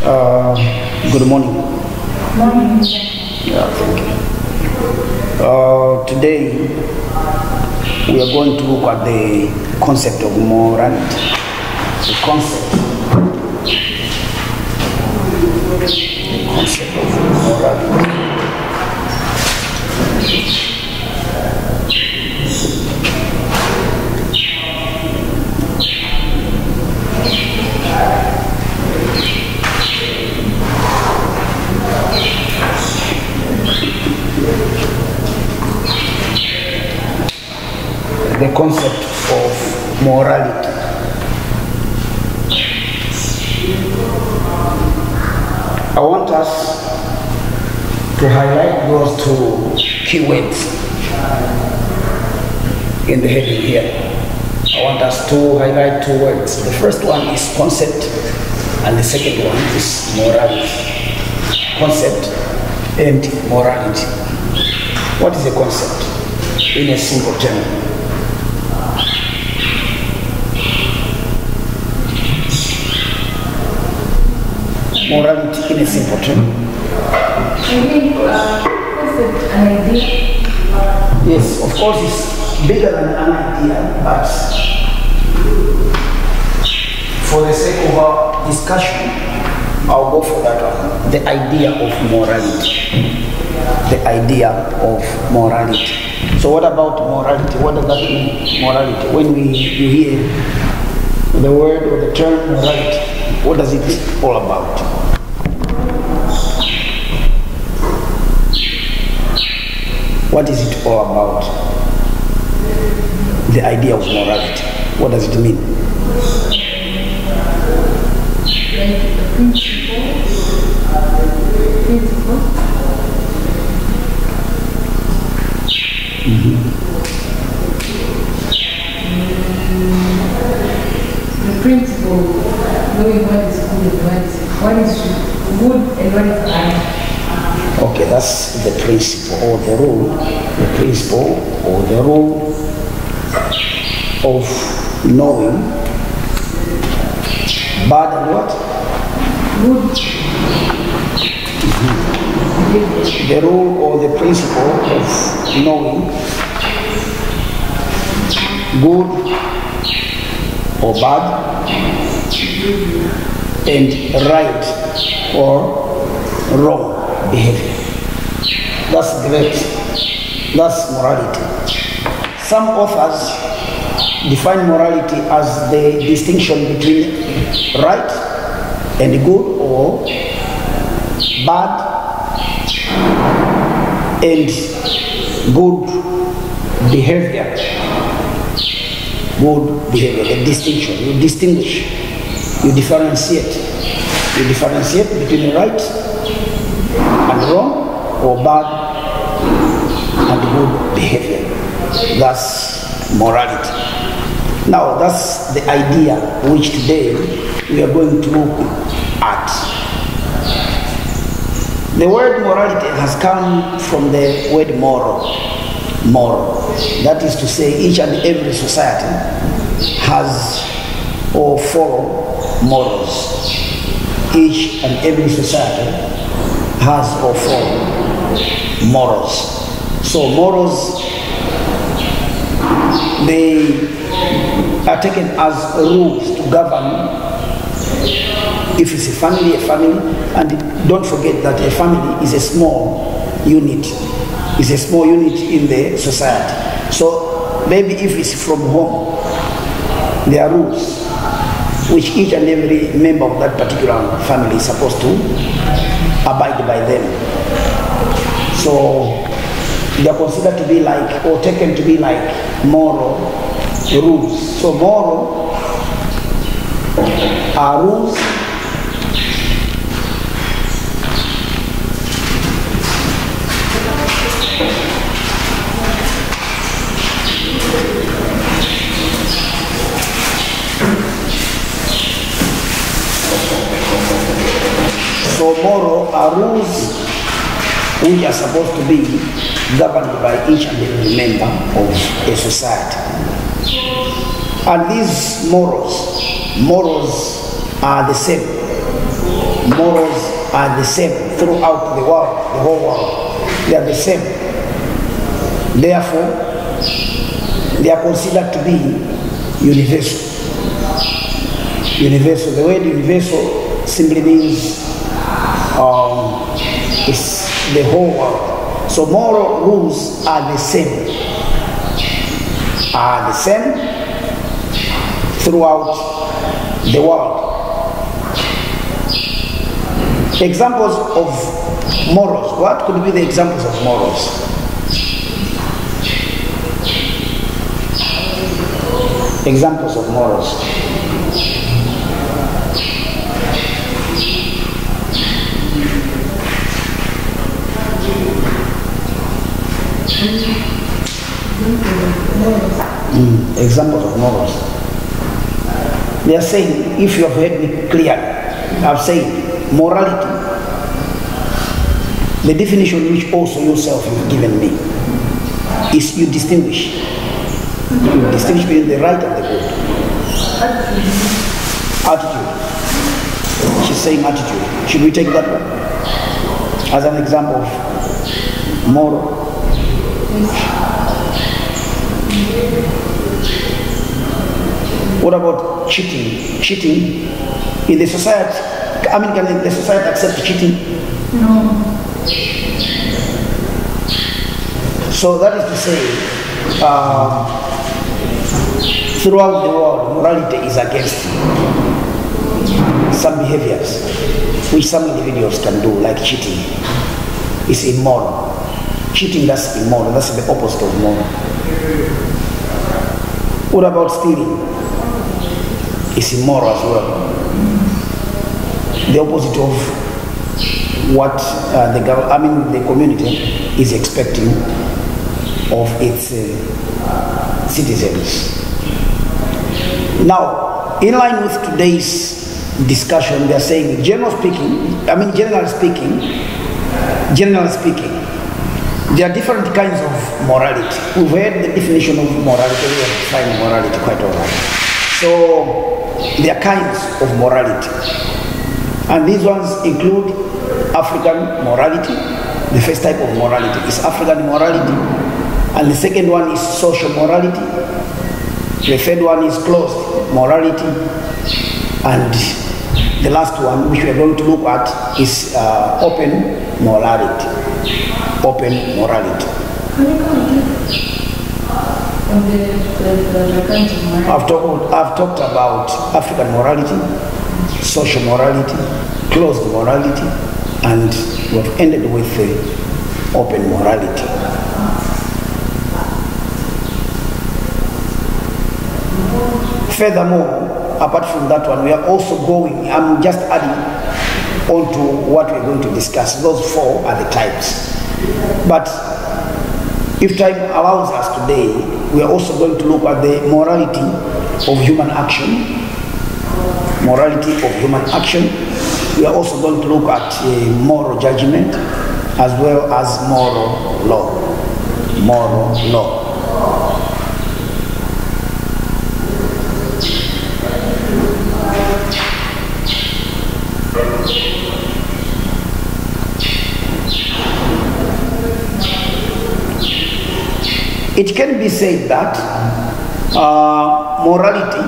Good morning. Morning. Yeah, thank you. Today we are going to look at the concept of morality. The concept of morality. The concept of morality. I want us to highlight those two keywords in the heading here. I want us to highlight two words. The first one is concept, and the second one is morality. Concept and morality. What is a concept? In a simple term. Morality in a simple term. Concept, an idea. Yes, of course it's bigger than an idea, but for the sake of our discussion, I'll go for that one. The idea of morality. The idea of morality. So what about morality? What does that mean, morality? When you hear the word or the term morality, what does it all about? What is it all about? The idea of morality. What does it mean? Like a principle. The principle, knowing what is good and what is good and what is bad. Okay, that's the principle or the rule. The principle or the rule of knowing bad and what? Good. The rule or the principle of knowing good or bad and right or wrong behavior. That's great. That's morality. Some authors define morality as the distinction between right and good or bad and good behavior. Good behavior, the distinction. You distinguish, you differentiate. You differentiate between right and wrong or bad and good behavior. That's morality. Now that's the idea which today we are going to look at. The word morality has come from the word moral. Moral. That is to say, each and every society has or follow morals. Each and every society has or follow morals. So morals, they are taken as rules to govern. If it's a family, and don't forget that a family is a small unit. It's a small unit in the society. So maybe if it's from home, there are rules which each and every member of that particular family is supposed to abide by them. So they are considered to be like, or taken to be like, moral rules. So moral are rules So moral are rules which are supposed to be governed by each and every member of a society. And these morals are the same. morals are the same throughout the world, the whole world. They are the same. Therefore, they are considered to be universal. Universal. The word universal simply means it's the whole world. So moral rules are the same. Are the same throughout the world. Examples of morals. What could be the examples of morals? Examples of morals. Examples of morals. They are saying, if you have heard me clearly, I've said morality, the definition which also yourself have given me, is you distinguish. You distinguish between the right and the good. Attitude. She's saying attitude. Should we take that one as an example of moral? What about cheating? Cheating in the society. I mean, can the society accept cheating? No. So that is to say, throughout the world, morality is against some behaviors which some individuals can do, like cheating. It's immoral. Cheating, that's immoral. That's the opposite of moral. What about stealing? It's immoral as well. The opposite of what the community is expecting of its citizens. Now, in line with today's discussion, they are saying, generally speaking, there are different kinds of morality. We've heard the definition of morality. We have defined morality quite all right. So, there are kinds of morality. And these ones include African morality. The first type of morality is African morality. And the second one is social morality. The third one is closed morality. And the last one, which we are going to look at, is open morality. Open morality. I've talked about African morality, social morality, closed morality, and we've ended with open morality. Furthermore, apart from that one, we are also I'm just adding on to what we're going to discuss. Those four are the types. But if time allows us today, we are also going to look at the morality of human action. Morality of human action. We are also going to look at moral judgment as well as moral law. Moral law. It can be said that morality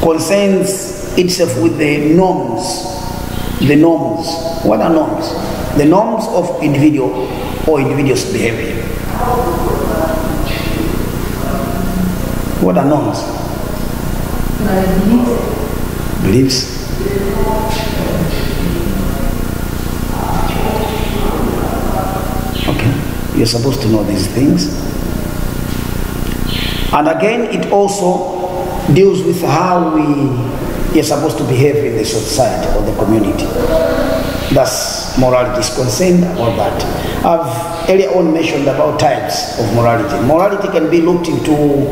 concerns itself with the norms. The norms. What are norms? The norms of individual or individual's behavior. What are norms? Beliefs. You're supposed to know these things. And again, it also deals with how we are supposed to behave in the society or the community. Thus, morality is concerned about that. I've earlier on mentioned about types of morality. Morality can be looked into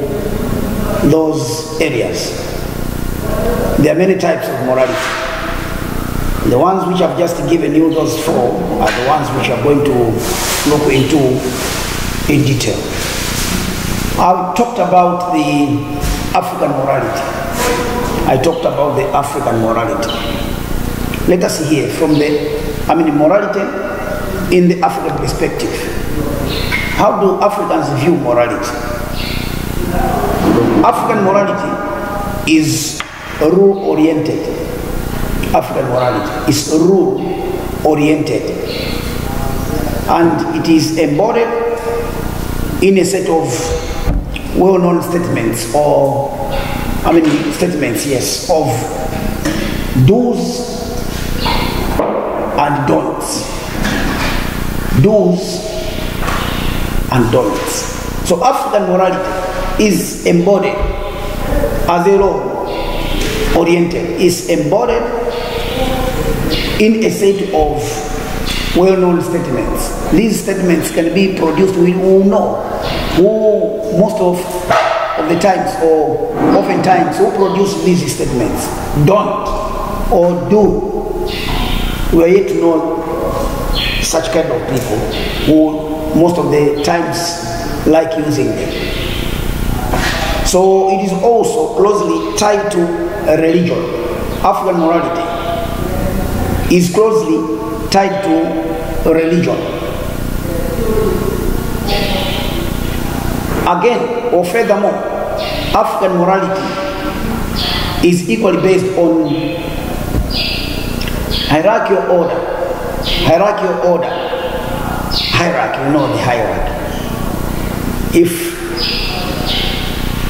those areas. There are many types of morality. The ones which I've just given you, those four, are the ones which are going to look into in detail. I've talked about the African morality. I talked about the African morality. Let us hear from morality in the African perspective. How do Africans view morality? African morality is rule-oriented. African morality is rule-oriented. And it is embodied in a set of well-known statements of do's and don'ts. Do's and don'ts. So African morality is embodied as a law oriented, is embodied in a set of well-known statements. These statements can be produced, we all know who most of the times or oftentimes who produce these statements don't or do. We are yet to know such kind of people who most of the times like using them. So it is also closely tied to a religion. African morality is closely tied to a religion. Again, or furthermore, African morality is equally based on hierarchical order. Hierarchy, you know the hierarchy. If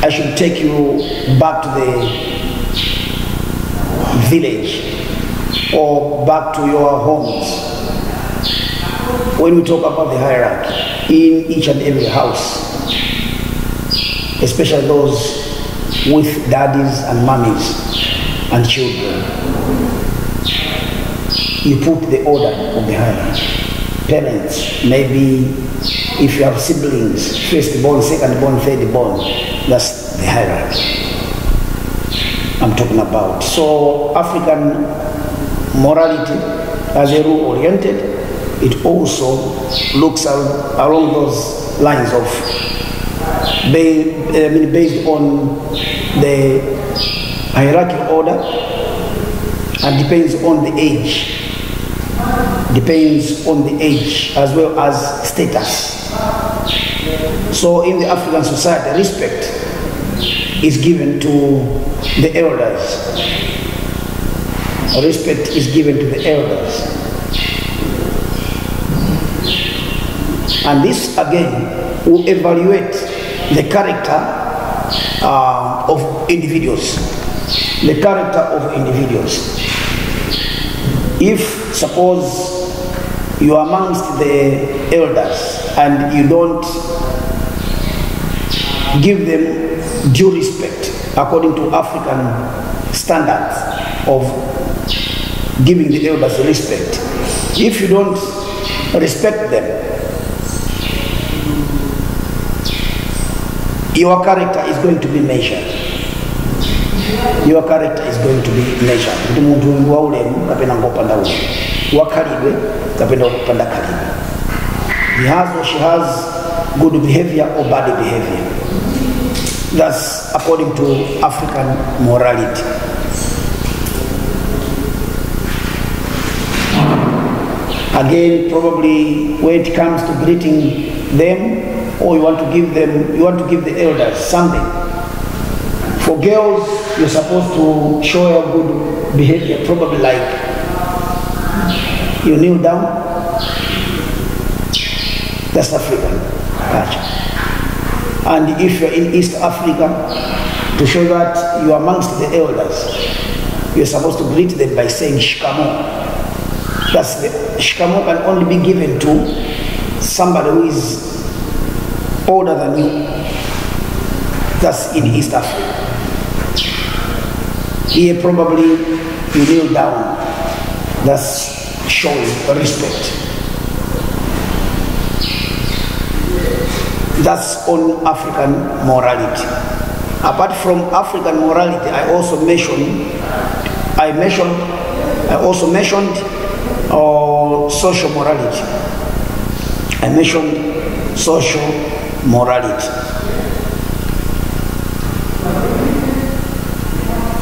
I should take you back to the village or back to your homes, when we talk about the hierarchy in each and every house, especially those with daddies and mummies and children, you put the order of the hierarchy. Parents, maybe if you have siblings, first born, second born, third born, that's the hierarchy I'm talking about. So African morality as a rule oriented, it also looks along those lines of based on the hierarchical order and depends on the age. Depends on the age as well as status. So in the African society, respect is given to the elders. Respect is given to the elders. And this again will evaluate the character of individuals. The character of individuals. If suppose you are amongst the elders and you don't give them due respect according to African standards of giving the elders respect, if you don't respect them, your character is going to be measured. Your character is going to be measured. He has or she has good behavior or bad behavior. That's according to African morality. Again, probably when it comes to greeting them, or you want to give the elders something. For girls, you're supposed to show your good behavior, probably like you kneel down. That's African culture. And if you're in East Africa, to show that you are amongst the elders, you're supposed to greet them by saying shikamo. That's the shikamo can only be given to somebody who is older than you. That's in East Africa. Here probably you kneel down. That's showing respect. That's on African morality. Apart from African morality, I also mentioned social morality. I mentioned social morality.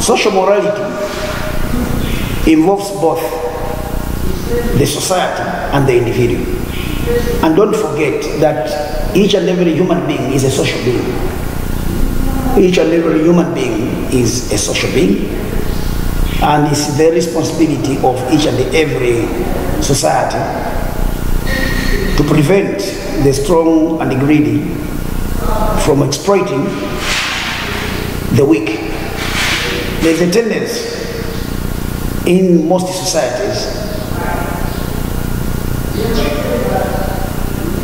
Social morality involves both the society and the individual. And don't forget that each and every human being is a social being. Each and every human being is a social being, and it's the responsibility of each and every society to prevent the strong and the greedy from exploiting the weak. There's a tendency in most societies,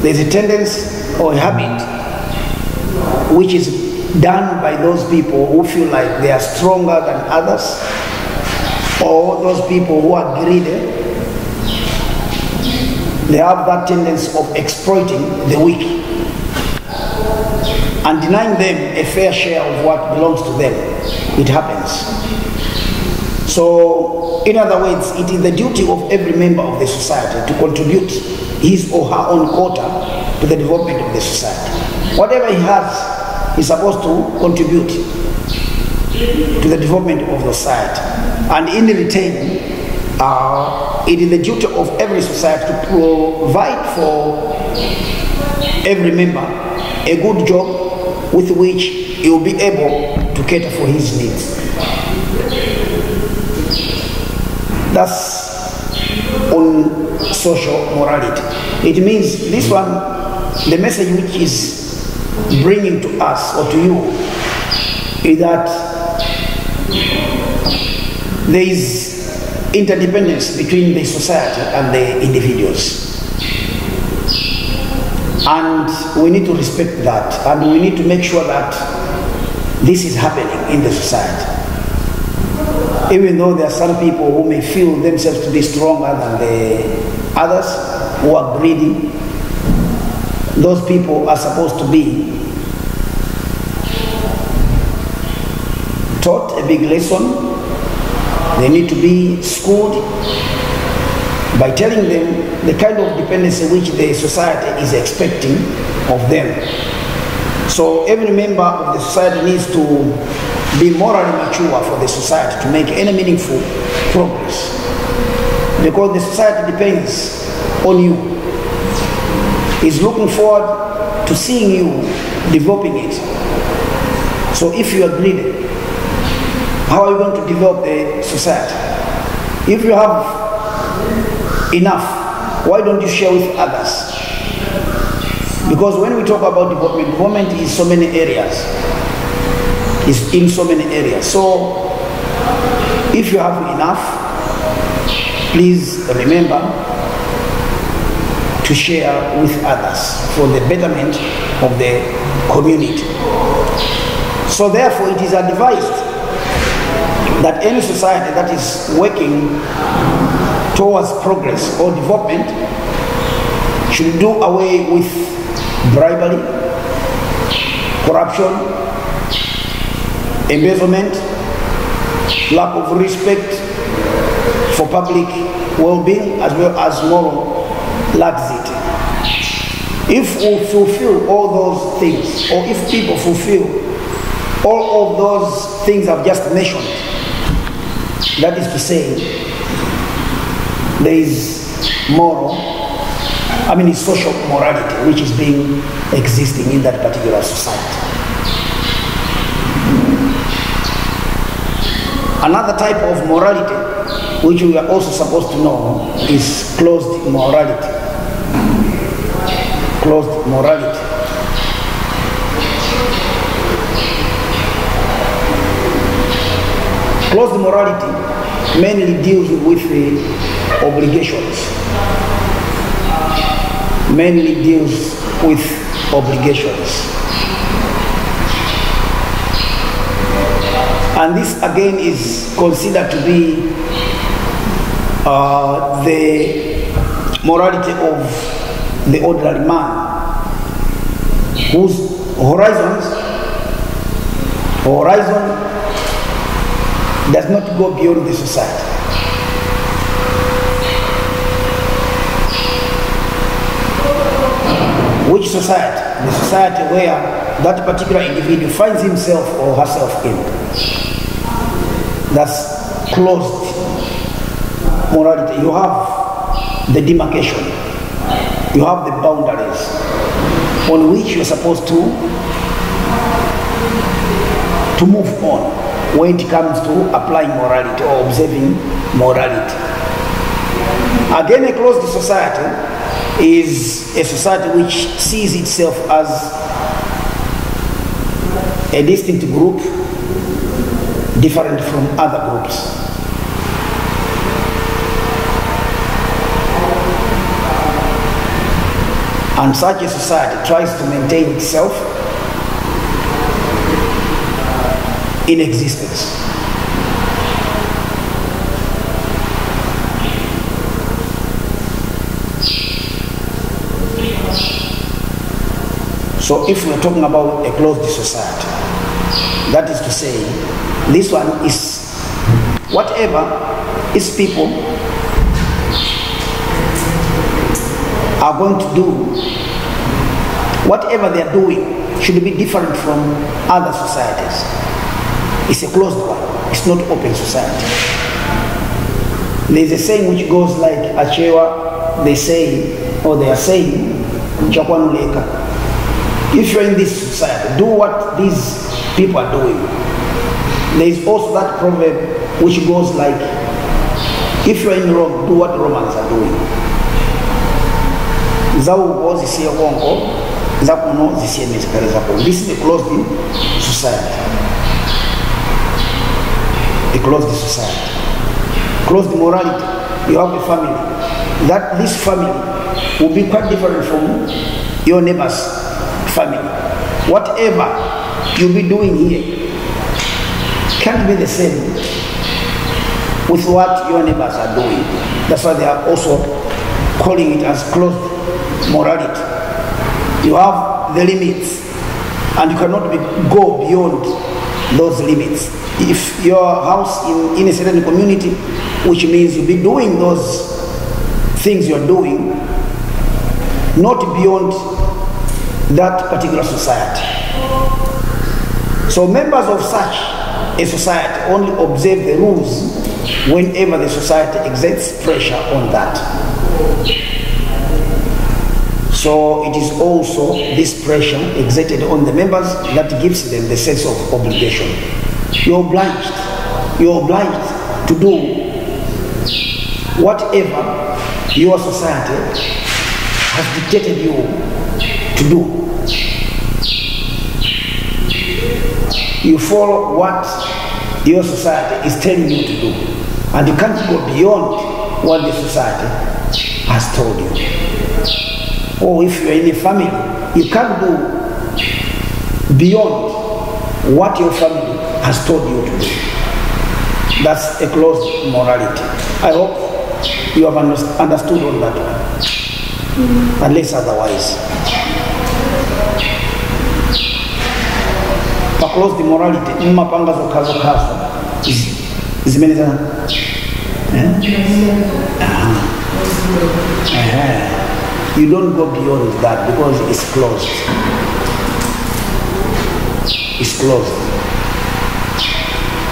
there's a tendency or a habit which is done by those people who feel like they are stronger than others, or those people who are greedy. They have that tendency of exploiting the weak and denying them a fair share of what belongs to them. It happens. So, in other words, it is the duty of every member of the society to contribute his or her own quota to the development of the society. Whatever he has, he's supposed to contribute to the development of the society. And in return, it is the duty of every society to provide for every member a good job with which he will be able to cater for his needs. That's on social morality. It means this one, the message which is bringing to us or to you is that there is interdependence between the society and the individuals. And we need to respect that, and we need to make sure that this is happening in the society. Even though there are some people who may feel themselves to be stronger than the others, who are greedy, those people are supposed to be taught a big lesson. They need to be schooled by telling them the kind of dependency which the society is expecting of them. So every member of the society needs to be morally mature for the society to make any meaningful progress, because the society depends on you. It's looking forward to seeing you developing it. So if you are greedy, how are you going to develop the society? If you have enough, why don't you share with others? Because when we talk about development is so many areas. It's in so many areas. So if you have enough, please remember to share with others for the betterment of the community. So therefore it is advised that any society that is working towards progress or development should do away with bribery, corruption, embezzlement, lack of respect for public well-being, as well as moral laxity. If we fulfill all those things, or if people fulfill all of those things I've just mentioned, that is to say, there is social morality which is being existing in that particular society. Another type of morality which we are also supposed to know is closed morality. Closed morality. Closed morality mainly deals with the obligations. Mainly deals with obligations. And this again is considered to be the morality of the ordinary man, whose horizon does not go beyond the society. Which society? The society where that particular individual finds himself or herself in. That's closed morality. You have the demarcation. You have the boundaries on which you're supposed to move on when it comes to applying morality or observing morality. Again, a closed society is a society which sees itself as a distinct group different from other groups. And such a society tries to maintain itself in existence. So if we're talking about a closed society, that is to say, this one is whatever its people are going to do, whatever they are doing should be different from other societies. It's a closed one. It's not open society. There's a saying which goes like Achewa, they say, or they are saying, Chakwanuleka. If you're in this society, do what these people are doing. There is also that proverb which goes like, if you're in Rome, do what the Romans are doing. This is a closed society. A closed society. Closed morality. You have a family. That this family will be quite different from your neighbor's family. Whatever you'll be doing here can't be the same with what your neighbors are doing. That's why they are also calling it as closed morality. You have the limits and you cannot go beyond those limits. If your house in a certain community, which means you'll be doing those things you're doing, not beyond that particular society. So members of such a society only observe the rules whenever the society exerts pressure on that. So it is also this pressure exerted on the members that gives them the sense of obligation. You're obliged to do whatever your society has dictated you to do. You follow what your society is telling you to do, and you can't go beyond what the society has told you. Or if you're in a family, you can't go beyond what your family has told you to do. That's a closed morality. I hope you have understood on that one, unless otherwise. Closed morality, mapanga zokazo zimeneza. You don't go beyond that because it's closed. It's closed.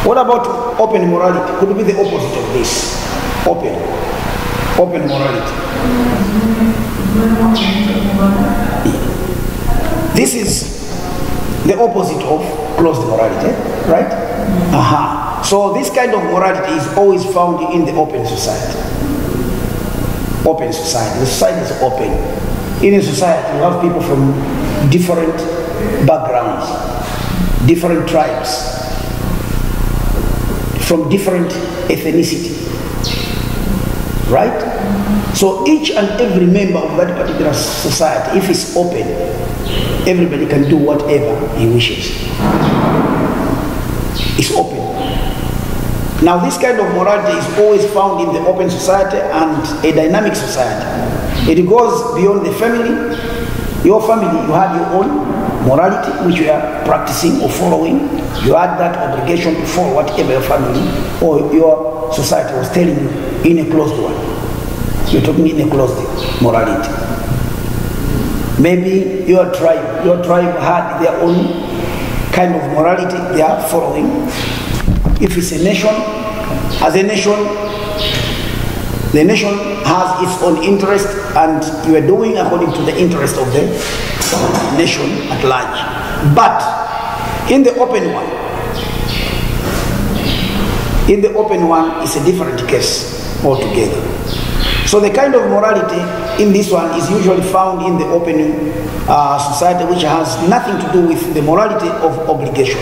What about open morality? Could be the opposite of this. Open morality. This is the opposite of closed morality, right? So this kind of morality is always found in the open society. Open society. The society is open. In a society, you have people from different backgrounds, different tribes, from different ethnicity, right? So each and every member of that particular society, if it's open, everybody can do whatever he wishes. It's open. Now this kind of morality is always found in the open society and a dynamic society. It goes beyond the family. Your family, you have your own morality which you are practicing or following. You had that obligation to follow whatever your family or your society was telling you in a closed one. You're talking in a closed morality. Maybe your tribe had their own kind of morality they are following. If it's a nation, as a nation, the nation has its own interest, and you are doing according to the interest of the nation at large. But in the open one is a different case altogether. So the kind of morality in this one is usually found in the open society, which has nothing to do with the morality of obligation.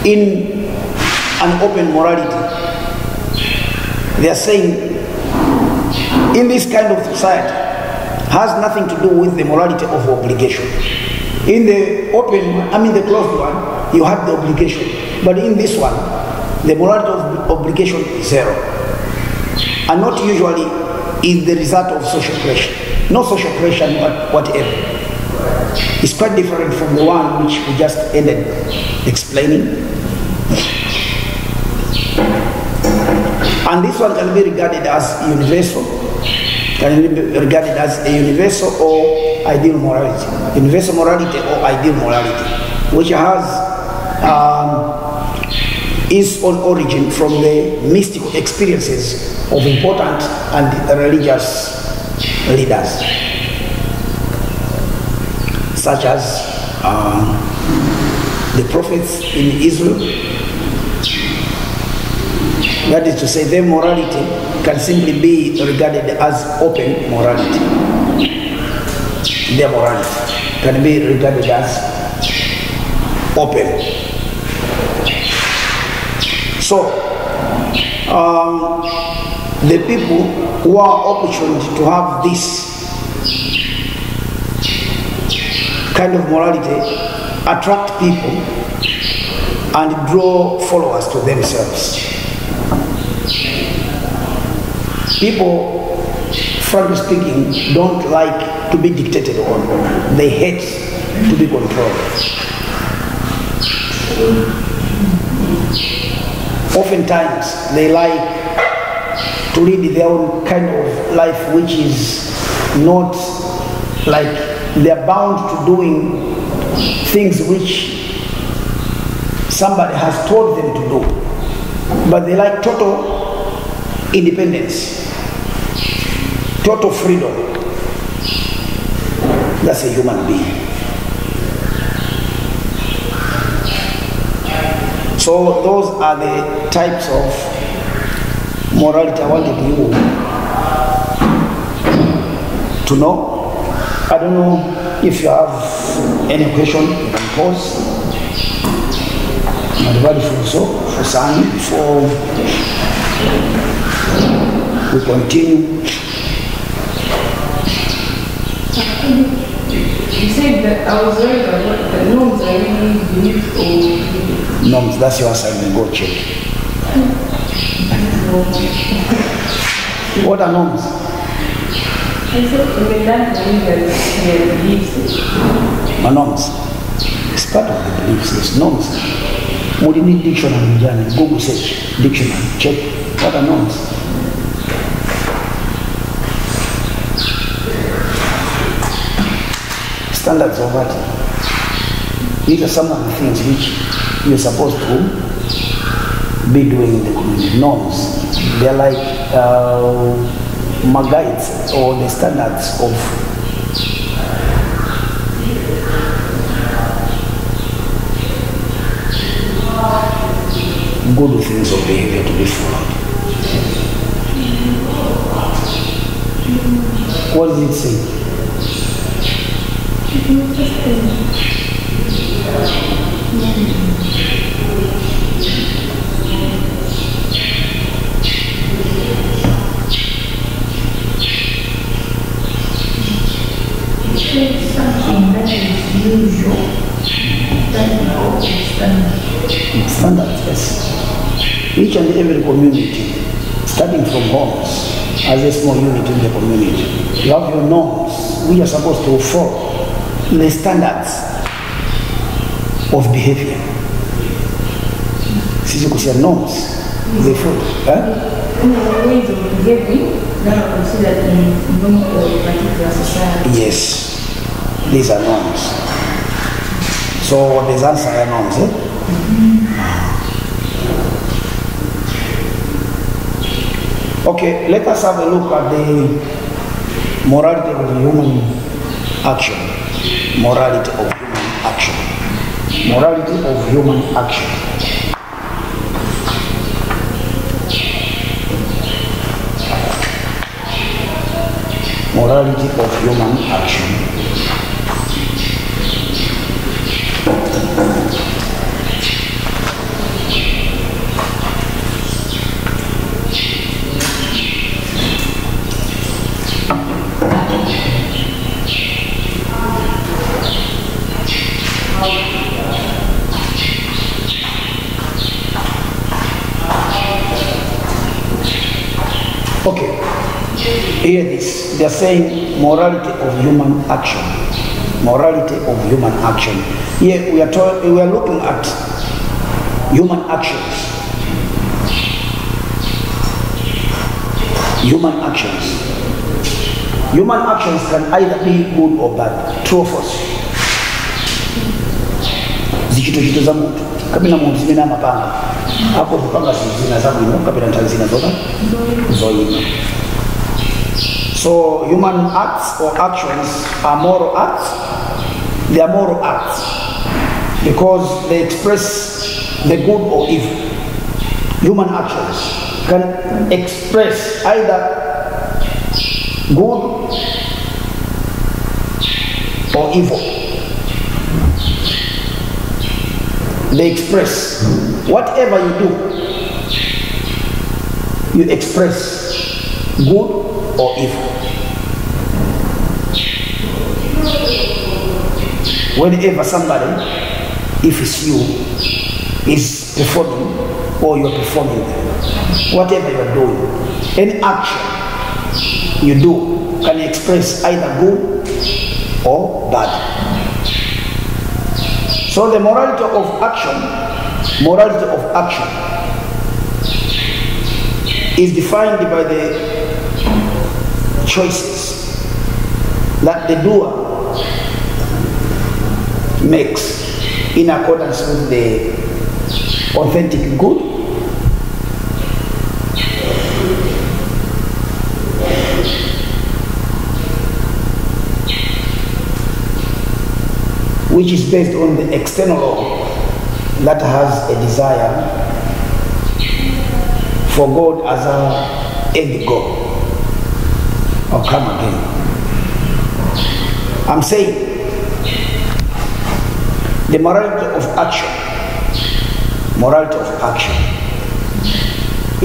In an open morality, they are saying in this kind of society has nothing to do with the morality of obligation. In the the closed one, you have the obligation, but in this one, the morality of obligation is zero, and not usually is the result of social pressure. No social pressure, whatever. It's quite different from the one which we just ended explaining. And this one can be regarded as universal, can be regarded as a universal or ideal morality. Universal morality or ideal morality, which has its own origin from the mystical experiences of important and religious leaders, such as the prophets in Israel. That is to say, their morality can simply be regarded as open morality. Their morality can be regarded as open. So, the people who are opportuned to have this kind of morality attract people and draw followers to themselves. People, frankly speaking, don't like to be dictated on. They hate to be controlled. Oftentimes, they like to lead their own kind of life, which is not like they're bound to doing things which somebody has told them to do. But they like total independence, total freedom. That's a human being. So those are the types of morality I wanted you to know. I don't know if you have any question, you can pause. Everybody for sign before we continue. You said that I was worried about the norms are really unique or... Norms, that's your assignment, go check. What are norms? I said in the language beliefs. Norms. It's part of the beliefs, it's norms. What do you need dictionary? Google search, dictionary, check. What are norms? Standards of what? These are some of the things which you're supposed to be doing in the community. Norms. They're like guides or the standards of good things of behavior to be followed. What does it say? Something that is usual, standards, yes. Each and every community, starting from homes, as a small unit in the community, you have your norms. We are supposed to follow the standards of behavior. Sisi kusia norms, they follow. Ways of behaving that are considered in normal or particular society. Yes, these are norms. So there's answer I announce. Okay, let us have a look at the morality of human action. Morality of human action. Morality of human action. Morality of human action. Okay, hear this. They are saying morality of human action. Morality of human action. Here we are looking at human actions. Human actions. Human actions can either be good or bad. True or false? Zichito za mtu. Kabina muntu zimena mapanga. Hapo kupanga zina za mwino kabila ntanzina zoka. Zoima. So human acts or actions are moral acts. They are moral acts because they express the good or evil. Human actions can express either good or evil. They express whatever you do, you express good or evil. Whenever somebody, if it's you, is performing or you're performing, whatever you're doing, any action you do can express either good or bad. So the morality of action is defined by the choices that the doer makes in accordance with the authentic good which is based on the external law that has a desire for God as our end goal. I'll come again. I'm saying the morality of action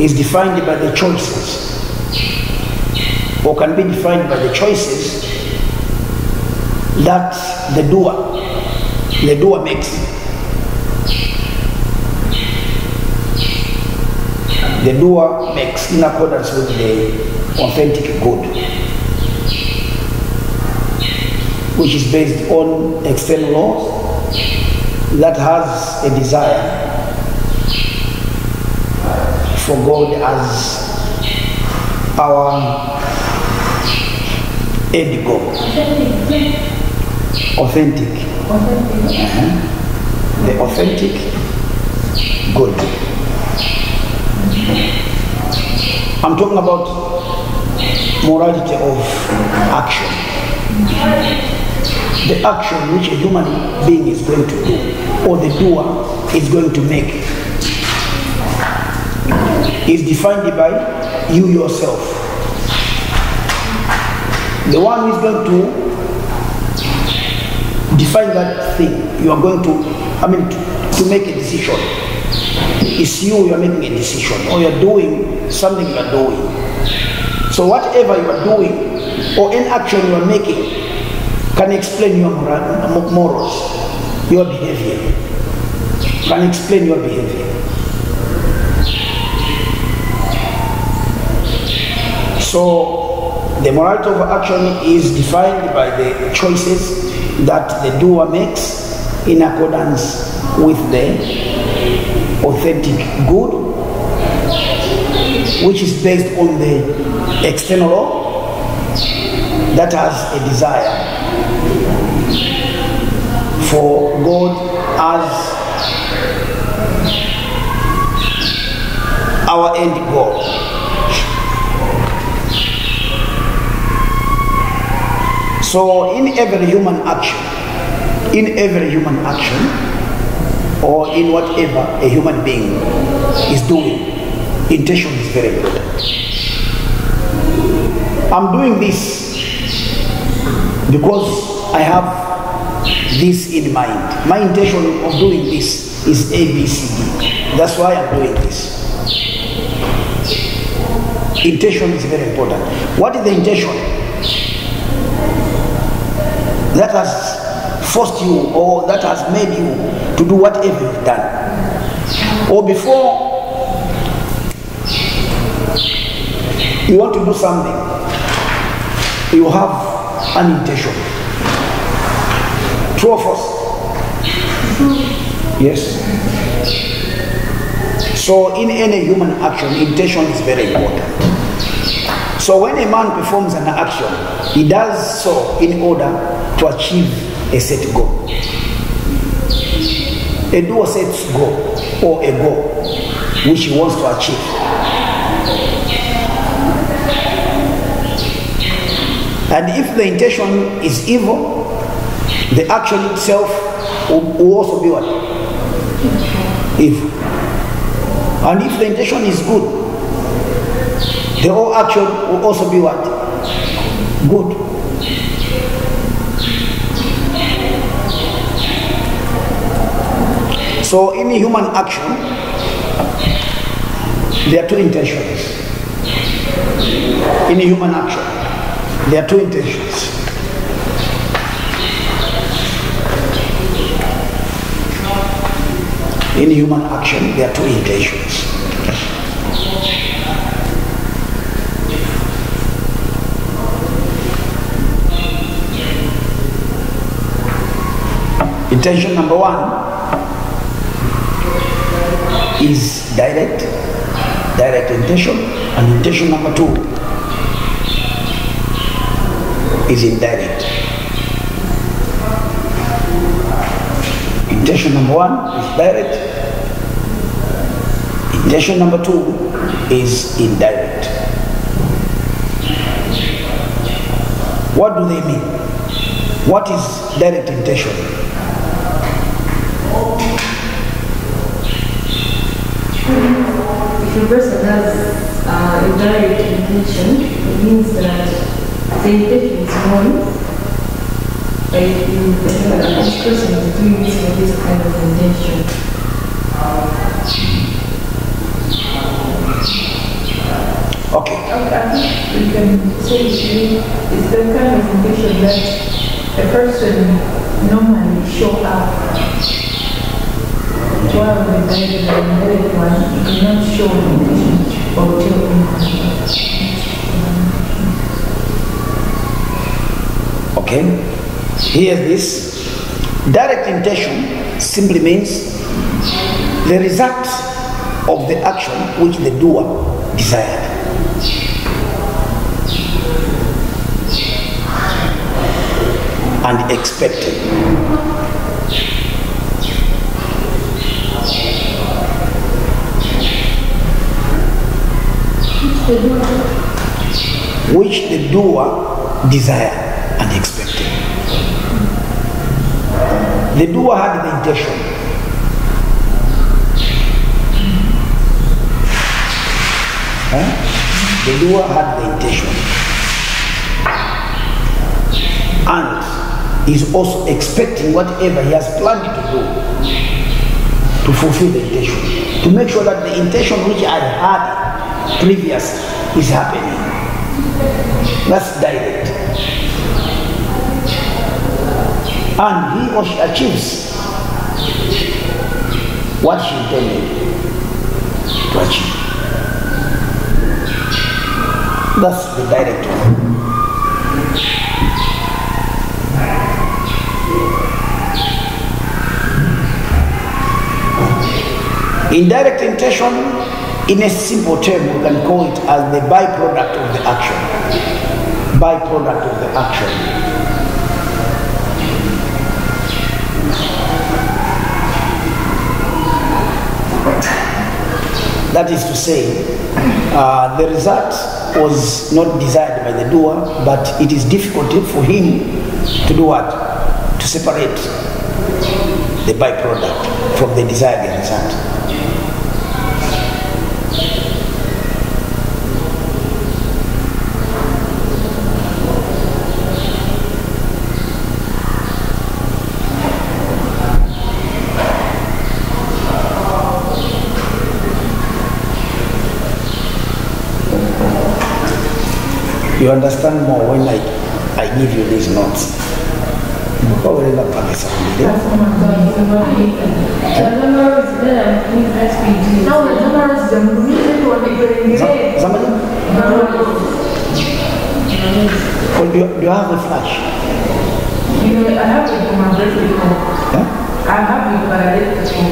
is defined by the choices, or can be defined by the choices that the doer makes. The doer makes in accordance with the authentic good, which is based on external laws that has a desire for God as our end goal. Authentic. The authentic good. I'm talking about morality of action. The action which a human being is going to do, or the doer is going to make, is defined by you yourself. The one who is going to define that thing, you are going to make a decision. It's you are making a decision, or you're doing something you are doing. So whatever you are doing, or any action you are making, can explain your morals, your behavior. Can explain your behavior. So the morality of action is defined by the choices that the doer makes in accordance with the authentic good, which is based on the external law that has a desire for God as our end goal. So in every human action, or in whatever a human being is doing, intention is very important. I'm doing this because I have this in mind. My intention of doing this is A, B, C, D. That's why I'm doing this. Intention is very important. What is the intention that has forced you or that has made you to do whatever you've done? Or before you want to do something, you have an intention. True or false? Yes. So in any human action, intention is very important. So when a man performs an action, he does so in order to achieve a set goal. A doer sets goal or a goal which he wants to achieve. And if the intention is evil, the action itself will also be what? Evil. And if the intention is good, the whole action will also be what? Good. So in human action, there are two intentions. In human action, there are two intentions. In human action, there are two intentions. Intention number one is direct intention, and intention number two is indirect. Intention number one is direct. Intention number two is indirect. What do they mean? What is direct intention? If a person has a direct intention, it means that the intention is known. Like this person is doing this for this kind of intention. Okay. I think we can say it's the kind of intention that a person normally show up. While the direct one, you cannot show the intention or tell anyone. Okay. Hear this. Direct intention simply means the result of the action which the doer desired. And expected. Which the doer desired and expected. The doer had the intention. The doer had the intention. And is also expecting whatever he has planned to do to fulfill the intention. To make sure that the intention which I had previous is happening. That's direct. And he or she achieves what she intended to achieve. That's the direct one. Indirect intention, in a simple term, we can call it as the byproduct of the action. Byproduct of the action. That is to say, the result was not desired by the doer, but it is difficult for him to do what? To separate the byproduct from the desired result. You understand more when I give you these notes. Do you have a flash? I have it for my birthday. I have it, but I let it go.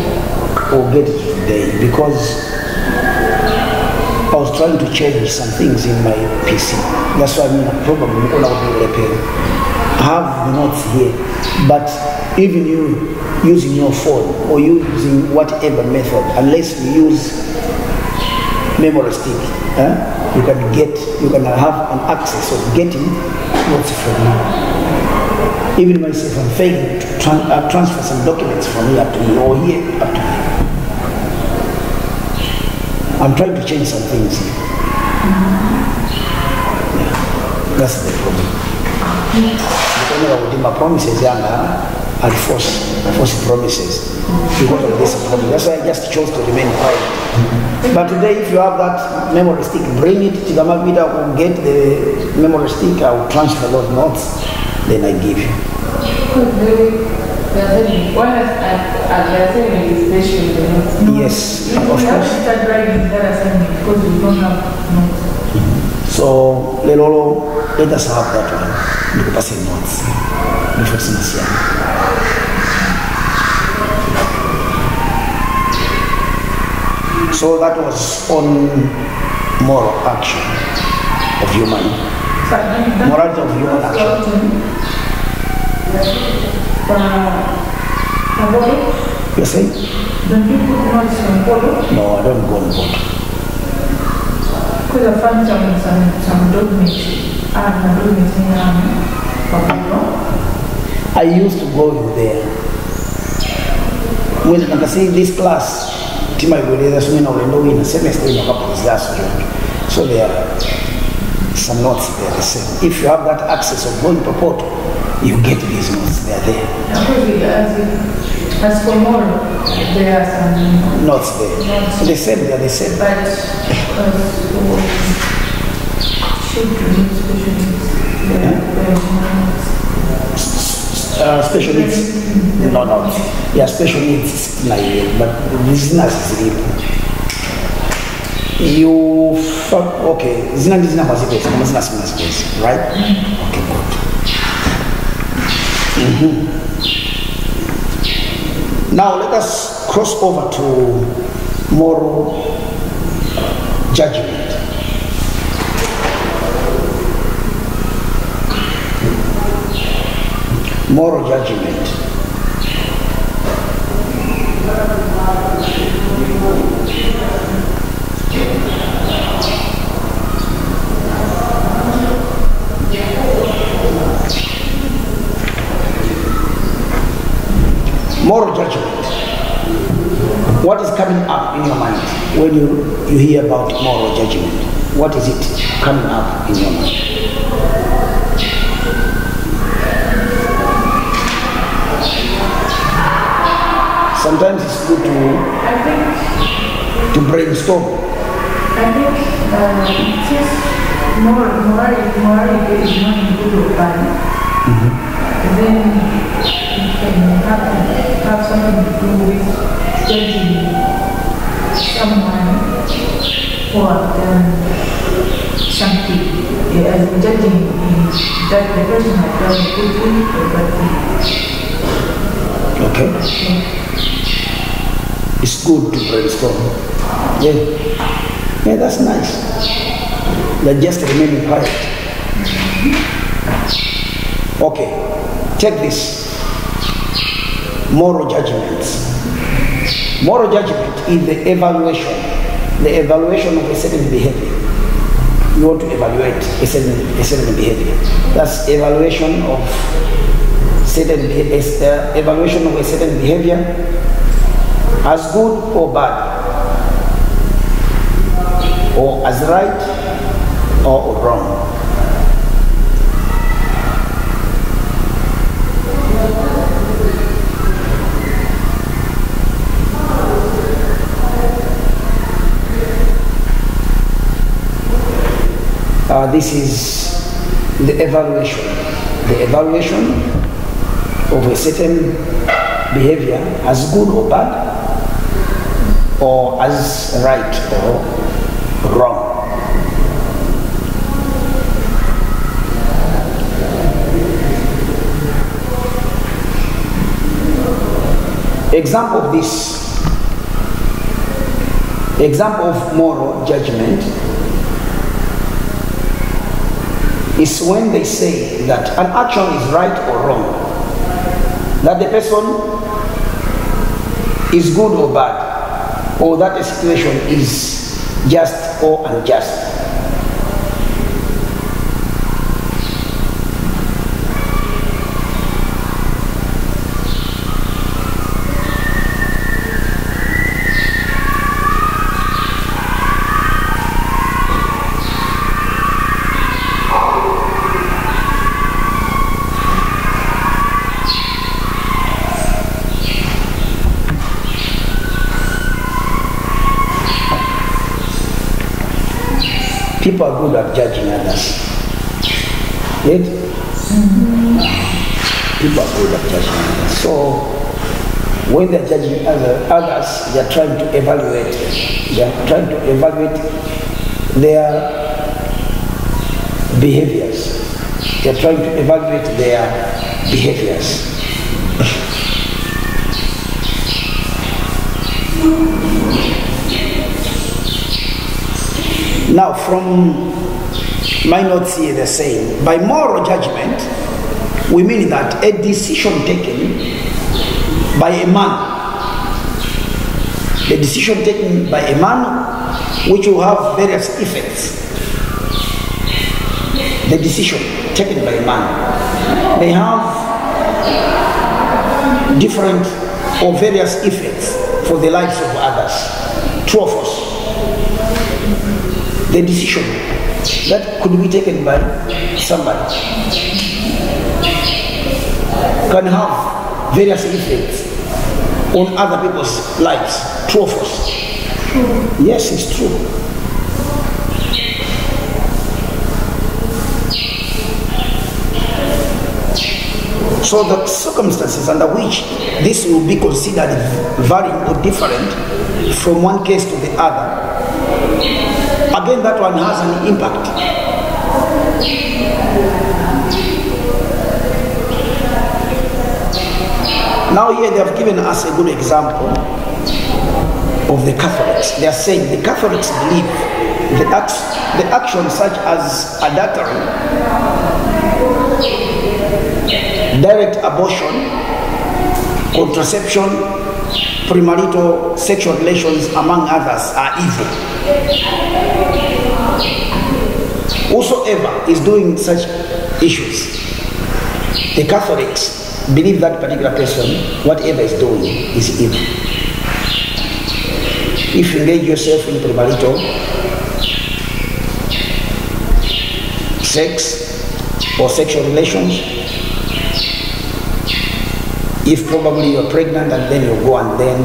Or get it today, because I was trying to change some things in my PC. That's why I'm probably all out of repair. I have the notes here, but even you using your phone or you using whatever method, unless you use memory stick, you can have an access of getting notes from me. Even myself, I'm failing to transfer some documents from here to here or here up to here. I'm trying to change some things here. Yeah, that's the problem. Because my promises are false promises. Because of this problem. That's why I just chose to remain quiet. But today, if you have that memory stick, bring it to the Mavida, or get the memory stick, I will transfer those notes, then I give you. Yes, of course. So let us have that one. You can pass in notes before Sinisia. So that was on moral action of human, morality of human action. You're saying? Don't you put notes on board? No, I don't go on board. Because I found some documents. I have my documents in I used to go there. When I see this class, in a semester, so there are some notes there the same. If you have that access of going to court, you get these notes, they are there. As for more, there are some notes there. Notes. The same, they are the same. But special needs, no notes. Yeah, special needs, but this is real. You, okay, right? Okay, good. Now let us cross over to moral judgment. Moral judgment. Moral judgment. What is coming up in your mind when you hear about moral judgment? What is it coming up in your mind? Sometimes it's good to brainstorm. I think just morality is not good or bad. Then it can have something to do with judging someone who have done something. As in judging that the person has done a good thing or bad thing. Okay. It's good to brainstorm. Yeah, that's nice. But just remaining quiet. Okay, check this. Moral judgments. Moral judgment is the evaluation the evaluation of a certain behavior. You want to evaluate a certain behavior. That's evaluation of evaluation of a certain behavior as good or bad, or as right or wrong. This is the evaluation. The evaluation of a certain behavior as good or bad, or as right or wrong. Example of this, example of moral judgment is when they say that an action is right or wrong, that the person is good or bad, or that a situation is just or unjust. People are good at judging others. Right? People are good at judging others. So when they're judging others, they're trying to evaluate. They're trying to evaluate their behaviors. They're trying to evaluate their behaviors. Now, from my notes here, they're saying, by moral judgment, we mean that a decision taken by a man, the decision taken by a man which will have various effects, the decision taken by a man may have different or various effects for the lives of others. True or false? The decision that could be taken by somebody can have various effects on other people's lives. True or false? True. Yes, it's true. So the circumstances under which this will be considered varying or different from one case to the other, again, that one has an impact. Now here they have given us a good example of the Catholics. They are saying the Catholics believe the actions such as adultery, direct abortion, contraception, premarital sexual relations, among others, are evil. Whosoever is doing such issues, the Catholics believe that particular person, whatever is doing, is evil. If you engage yourself in premarital sex or sexual relations, if probably you're pregnant and then you go and then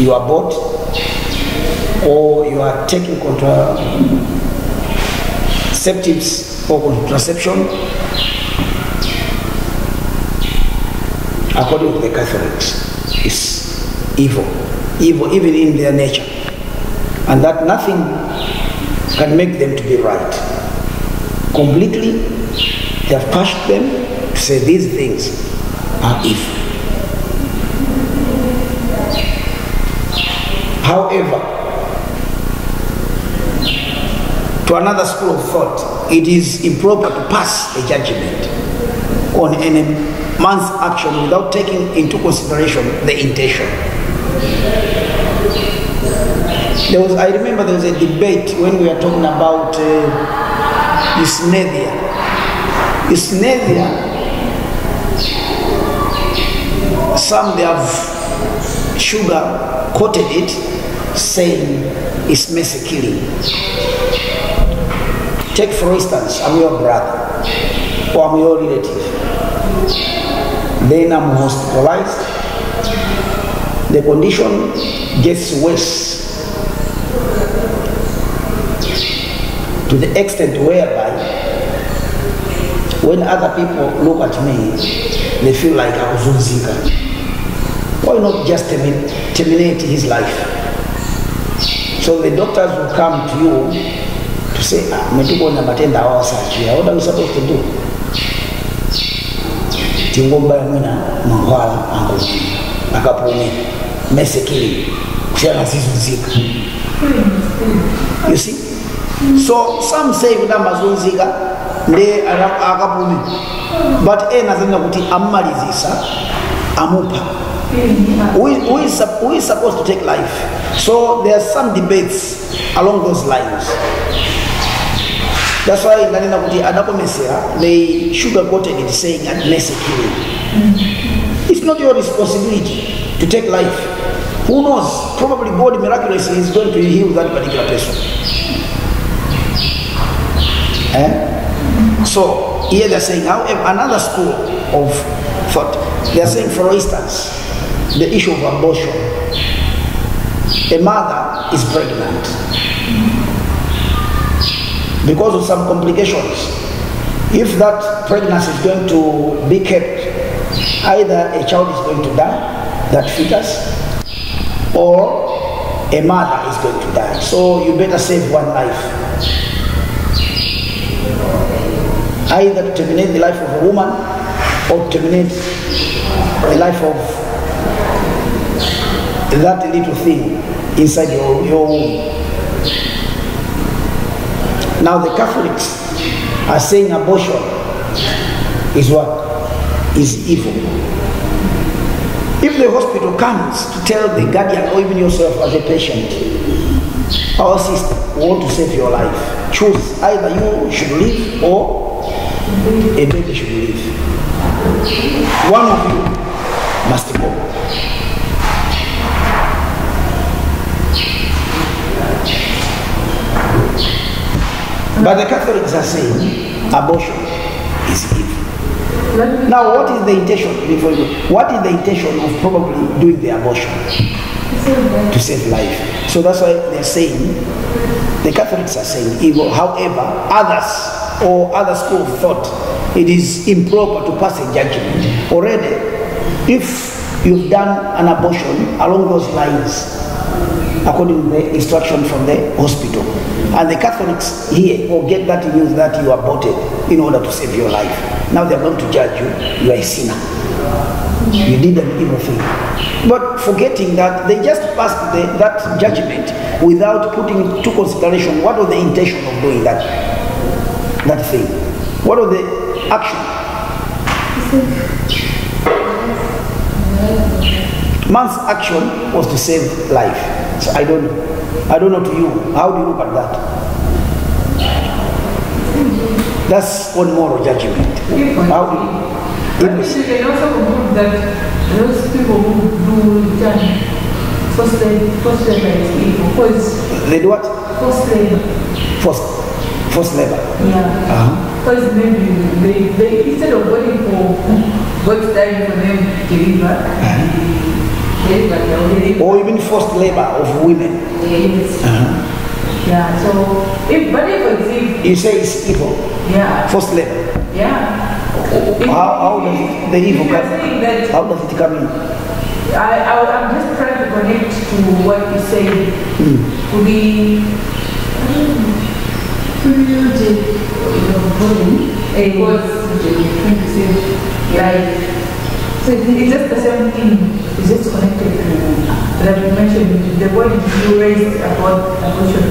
you abort, or you are taking contraceptives or contraception, according to the Catholics, is evil. Evil even in their nature. And that nothing can make them to be right. Completely, they have pushed them to say these things are evil. However, to another school of thought, it is improper to pass a judgment on any man's action without taking into consideration the intention. I remember there was a debate when we were talking about euthanasia. Euthanasia, some they have sugar coated it, saying it's mercy killing. Take for instance, I'm your brother or I'm your relative. Then I'm hospitalized. The condition gets worse to the extent whereby when other people look at me, they feel like I was unzika. Why not just terminate his life? So the doctors will come to you to say, what are you supposed to do? You see? So some say Zika, but who is supposed to take life? So there are some debates along those lines. That's why they sugar-coated it saying at mercy killing. It's not your responsibility to take life. Who knows? Probably God miraculously is going to heal that particular person. So here they're saying, however, another school of thought, they're saying, for instance, the issue of abortion. A mother is pregnant. Because of some complications, if that pregnancy is going to be kept, either a child is going to die, that fetus, or a mother is going to die. So you better save one life. Either to terminate the life of a woman or terminate the life of that little thing inside your womb. Now the Catholics are saying abortion is what? Is evil. If the hospital comes to tell the guardian or even yourself as a patient, our sister, we want to save your life, choose either you should live or a baby should live. One of you must go. But the Catholics are saying abortion is evil. Now, what is the intention? What is the intention of probably doing the abortion? To save life. So that's why they're saying, the Catholics are saying evil. However, others or other school of thought, it is improper to pass a judgment. Already, if you've done an abortion along those lines, according to the instruction from the hospital, and the Catholics hear or get that news that you aborted in order to save your life, now they're going to judge you, you are a sinner. You did an evil thing. But forgetting that they just passed that judgment without putting into consideration what was the intention of doing that thing. What was the action? Man's action was to save life. So I don't know to you, how do you look at that? That's one moral judgment. How do you? But you can also conclude that those people who do forced labor is evil. They do what? Forced labor. Forced labor. Yeah. Because maybe they instead of waiting for God's time for them to deliver, or even forced labor of women. Yes. Yeah. So if it's evil, you say it's evil. Yeah. Forced labor. Yeah. How does the evil come? How does it come in? I'm just trying to connect to what you say. To be so it's just the same thing. It's just connected to that you mentioned the point you raised about abortion.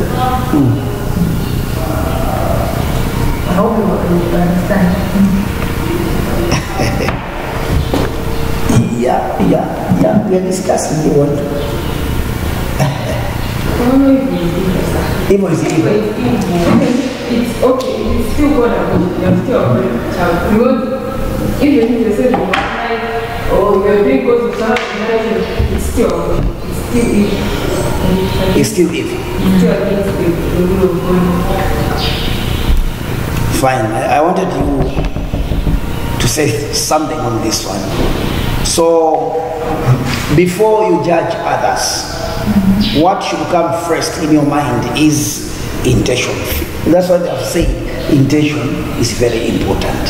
I hope you understand. Yeah, we are discussing the one. I don't know if you Evil is evil. It's okay, it's still God above, you're still a great child. Because even if they say you are right, or you're doing God's child, it's still evil. It's still evil. It's still against the will of God. Fine. I wanted you to say something on this one. So, before you judge others, what should come first in your mind is intention. That's what I've said. Intention is very important.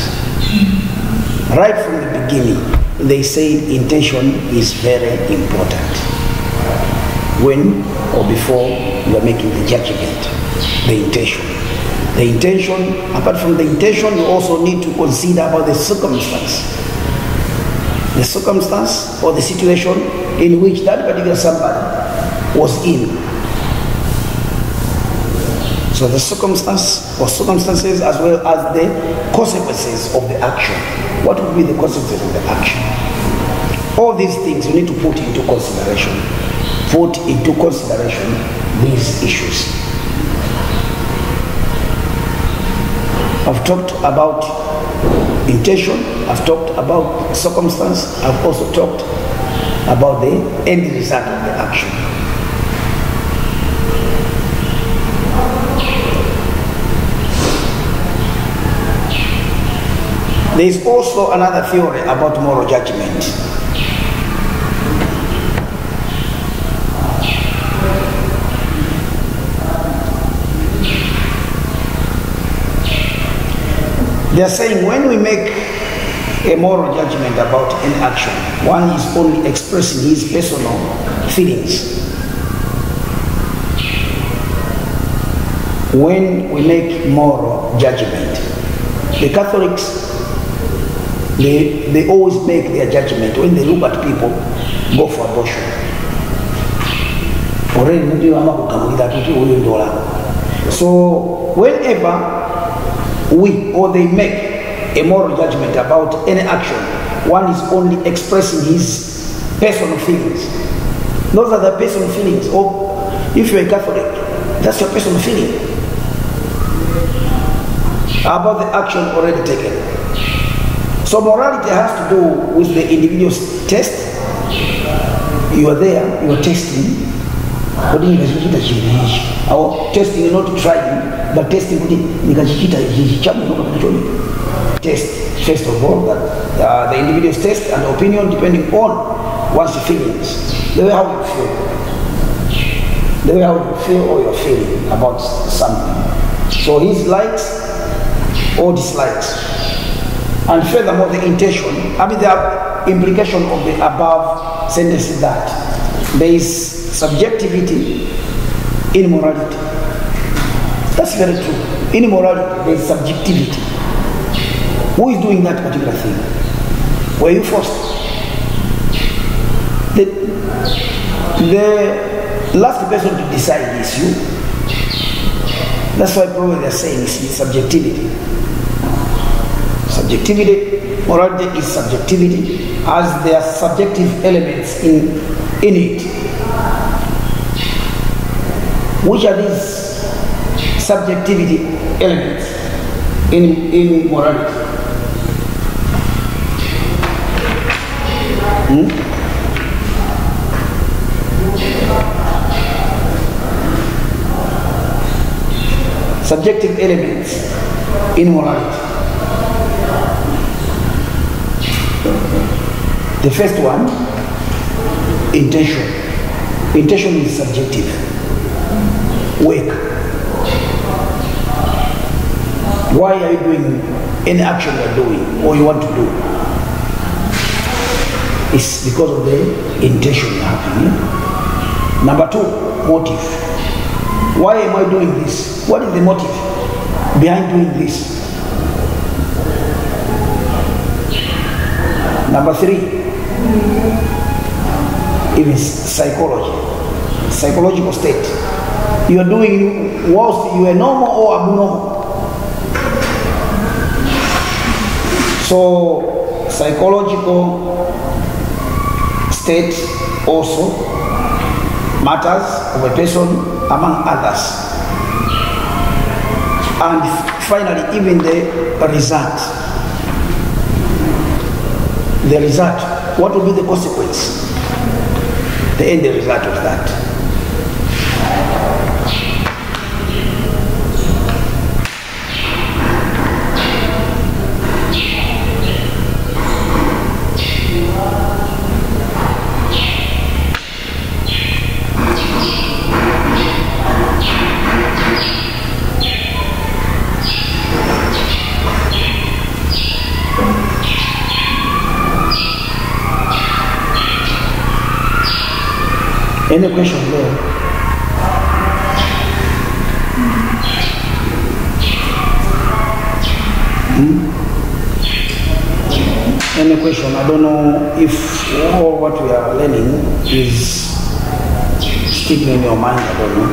Right from the beginning, they say intention is very important. When or before you are making the judgment, the intention. The intention, apart from the intention, you also need to consider about the circumstance. The circumstance or the situation in which that particular somebody was in. So the circumstance or circumstances as well as the consequences of the action. What would be the consequences of the action? All these things you need to put into consideration. Put into consideration these issues. I've talked about intention, I've talked about circumstance, I've also talked about the end result of the action. There is also another theory about moral judgment. They are saying when we make a moral judgment about an action, one is only expressing his personal feelings. When we make moral judgment, the Catholics, they always make their judgment when they look at people, go for abortion. So whenever we or they make a moral judgment about any action, one is only expressing his personal feelings. Those are the personal feelings. Or if you're a Catholic, that's your personal feeling about the action already taken. So morality has to do with the individual's test. You are there, you are testing. Or testing, not trying, but testing. Test, first of all, that the individual's test and opinion depending on one's feelings. The way how you feel. The way how you feel or you're feeling about something. So his likes or dislikes. And furthermore, the intention, the implication of the above sentence is that there is subjectivity in morality. That's very true. In morality, there is subjectivity. Who is doing that particular thing? Were you forced? The last person to decide is you. That's why probably they're saying it's subjectivity. Subjectivity, morality is subjectivity, as there are subjective elements in it. Which are these subjectivity elements in morality? Subjective elements in morality. The first one, intention. Intention is subjective. Work. Why are you doing any action you are doing or you want to do? It's because of the intention you have. Number two, motive. Why am I doing this? What is the motive behind doing this? Number three, even psychology, psychological state. You are doing whilst you are normal or abnormal. So psychological state also matters of a person among others. And finally, even the result. The result, what will be the consequence? The end result of that. Any question there? Any question? I don't know if all what we are learning is sticking in your mind. I don't know.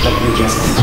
Let me just.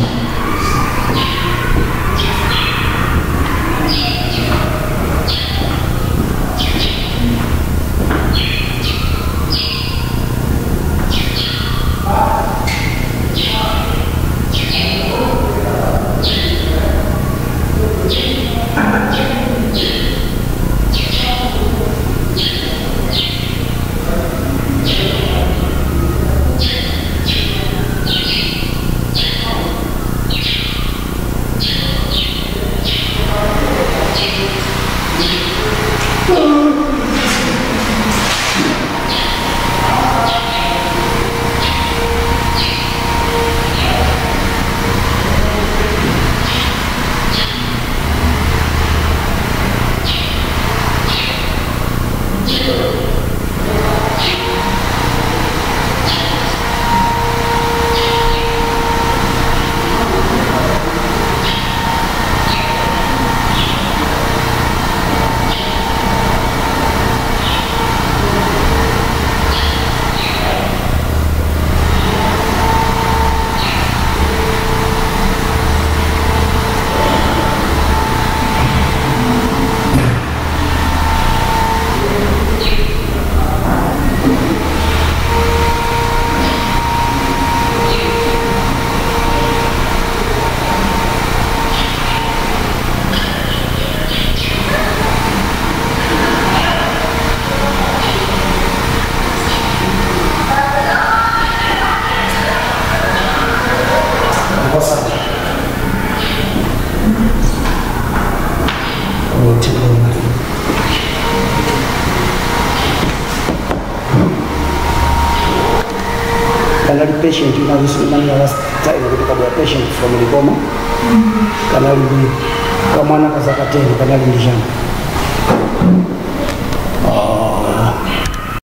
Kanali patient, you know, this woman last time we talked about patient from Ligoma. Kanali, Kamana Kazakateni, Kanali Nijana.